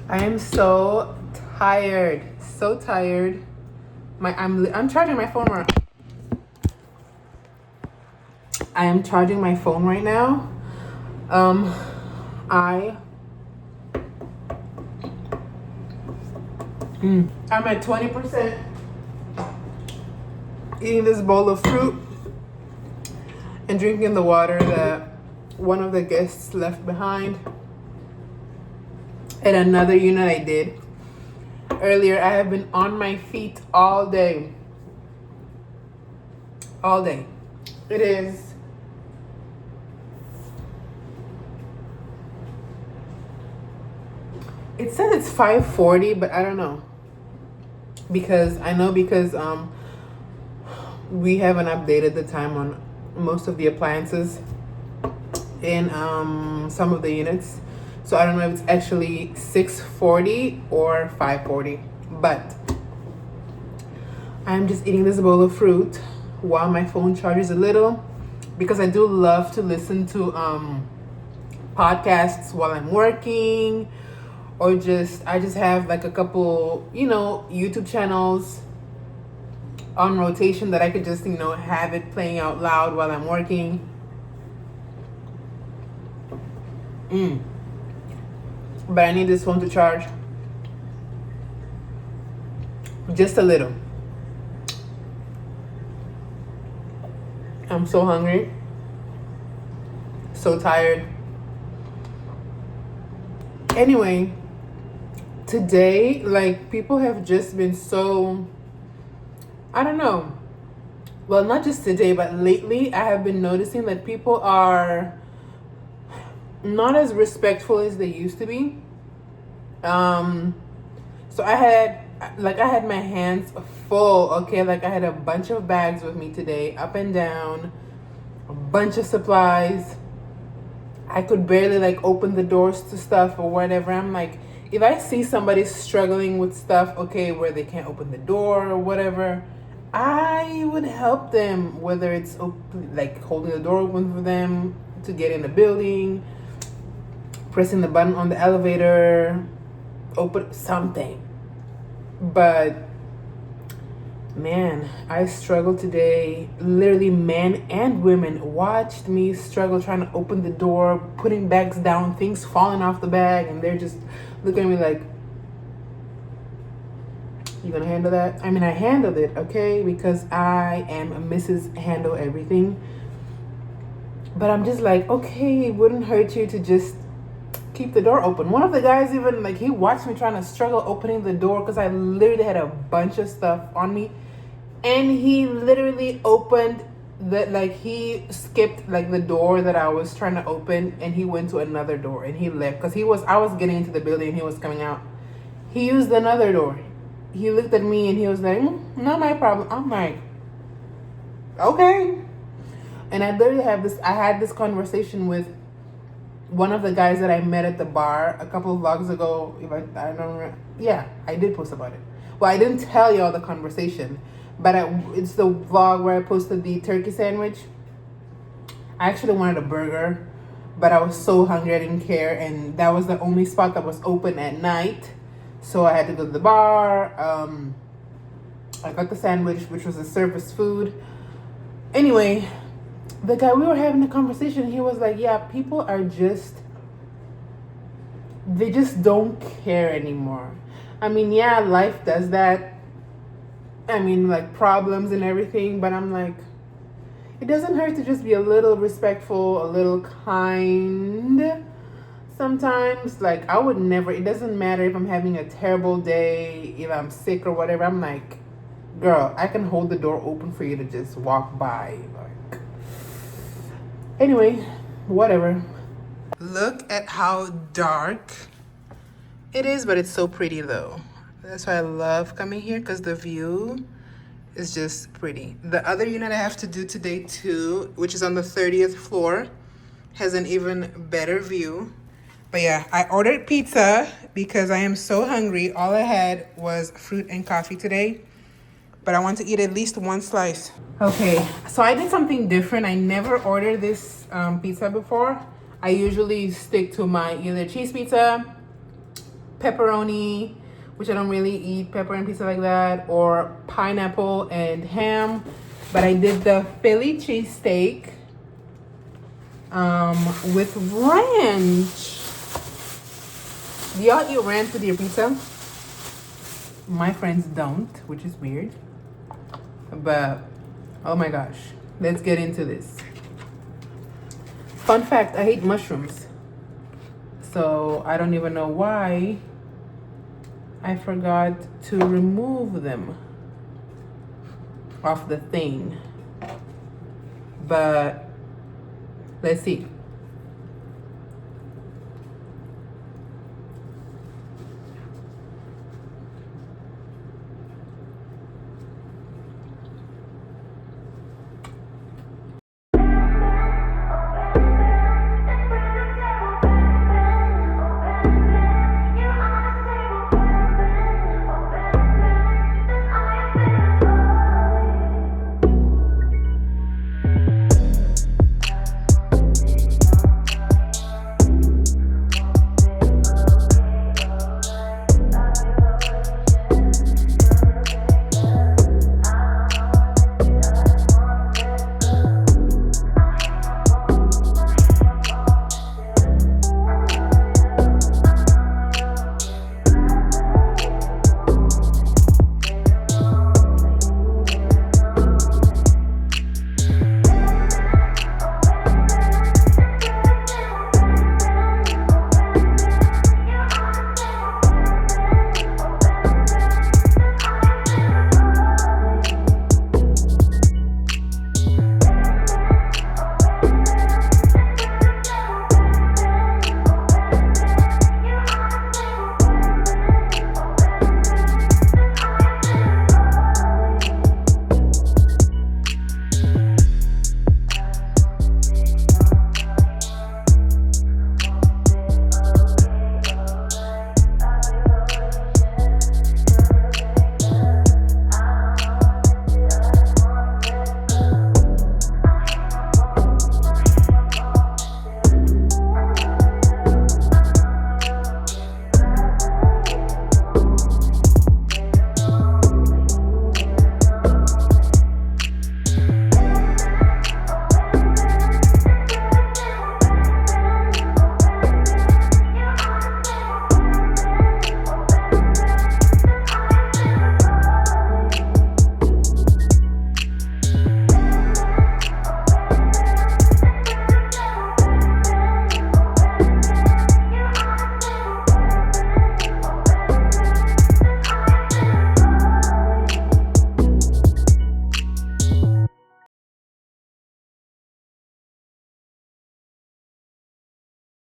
I am so tired. So tired. I'm charging my phone right. I am charging my phone right now. I'm at 20% eating this bowl of fruit and drinking the water that one of the guests left behind. And another unit I did earlier. I have been on my feet all day. All day. It says it's 5:40, but I don't know. Because we haven't updated the time on most of the appliances in some of the units. So I don't know if it's actually 6:40 or 5:40. But I'm just eating this bowl of fruit while my phone charges a little, because I do love to listen to podcasts while I'm working, or I just have like a couple, YouTube channels on rotation that I could just, have it playing out loud while I'm working. But I need this phone to charge just a little. I'm so hungry, so tired. Anyway, today, like, people have just been so, I don't know. Well, not just today, but lately, I have been noticing that people are not as respectful as they used to be. So I had my hands full, okay? Like, I had a bunch of bags with me today, up and down, a bunch of supplies. I could barely like open the doors to stuff or whatever. I'm like, if I see somebody struggling with stuff, okay, where they can't open the door or whatever, I would help them, whether it's like holding the door open for them to get in the building, pressing the button on the elevator, open something. But man, I struggled today. Literally, men and women watched me struggle trying to open the door, putting bags down, things falling off the bag, and they're just looking at me like, you gonna handle that? I mean, I handled it, okay, because I am a Mrs. Handle Everything. But I'm just like, okay, it wouldn't hurt you to just keep the door open. One of the guys even, like, he watched me trying to struggle opening the door because I literally had a bunch of stuff on me. And he literally opened he skipped like the door that I was trying to open, and he went to another door and he left because I was getting into the building and he was coming out. He used another door. He looked at me and he was like, not my problem. I'm like, okay. And I literally I had this conversation with one of the guys that I met at the bar a couple of vlogs ago. I don't remember. Yeah, I did post about it. Well, I didn't tell y'all the conversation, but it's the vlog where I posted the turkey sandwich. I actually wanted a burger, but I was so hungry I didn't care, and that was the only spot that was open at night. So I had to go to the bar. I got the sandwich, which was a service food. Anyway, the guy, we were having a conversation. He was like, yeah, people are they just don't care anymore. I mean, yeah, life does that. I mean, like, problems and everything, but I'm like, it doesn't hurt to just be a little respectful, a little kind sometimes. Like, I would never, it doesn't matter if I'm having a terrible day, if I'm sick or whatever. I'm like, girl, I can hold the door open for you to just walk by. Like, anyway, whatever. Look at how dark it is, but it's so pretty though. That's why I love coming here, because the view is just pretty. The other unit I have to do today too, which is on the 30th floor, has an even better view. But yeah, I ordered pizza because I am so hungry. All I had was fruit and coffee today, but I want to eat at least one slice. Okay, so I did something different. I never ordered this pizza before. I usually stick to my either cheese pizza pepperoni, which I don't really eat pepper and pizza like that, or pineapple and ham. But I did the Philly cheesesteak with ranch. Do y'all eat ranch with your pizza? My friends don't, which is weird. But oh my gosh, let's get into this. Fun fact, I hate mushrooms. So I don't even know why I forgot to remove them off the thing. But let's see.